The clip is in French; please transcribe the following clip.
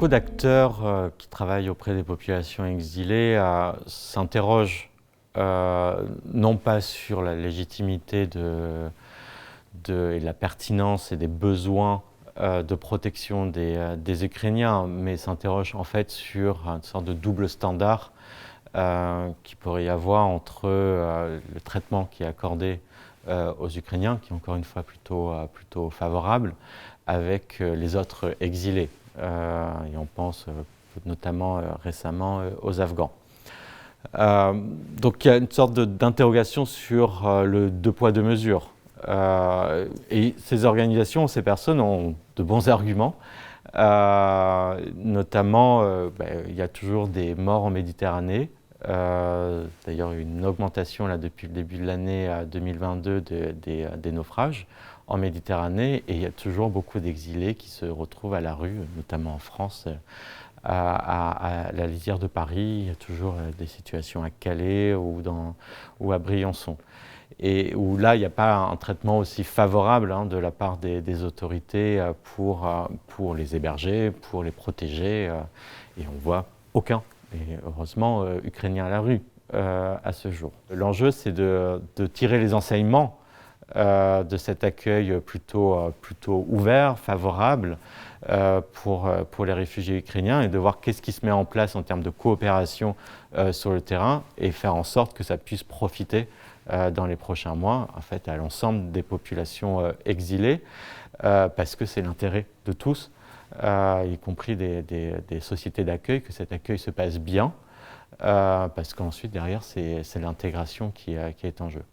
Beaucoup d'acteurs qui travaillent auprès des populations exilées s'interrogent non pas sur la légitimité et la pertinence et des besoins de protection des Ukrainiens, mais s'interrogent en fait sur une sorte de double standard qu'il pourrait y avoir entre le traitement qui est accordé aux Ukrainiens, qui est encore une fois plutôt favorable, avec les autres exilés. Et on pense notamment récemment aux Afghans. Donc il y a une sorte d'interrogation sur le deux poids deux mesures. Et ces organisations, ces personnes ont de bons arguments. Notamment, il y a toujours des morts en Méditerranée. D'ailleurs, une augmentation là, depuis le début de l'année 2022 des naufrages en Méditerranée, et il y a toujours beaucoup d'exilés qui se retrouvent à la rue, notamment en France, à la lisière de Paris. Il y a toujours des situations à Calais ou à Briançon. Et où là, il n'y a pas un traitement aussi favorable de la part des autorités pour les héberger, pour les protéger. Et on voit aucun, et heureusement, Ukrainien à la rue à ce jour. L'enjeu, c'est de tirer les enseignements de cet accueil plutôt ouvert, favorable pour les réfugiés ukrainiens, et de voir qu'est-ce qui se met en place en termes de coopération sur le terrain, et faire en sorte que ça puisse profiter dans les prochains mois, en fait, à l'ensemble des populations exilées, parce que c'est l'intérêt de tous, y compris des sociétés d'accueil, que cet accueil se passe bien, parce qu'ensuite, derrière, c'est l'intégration qui est en jeu.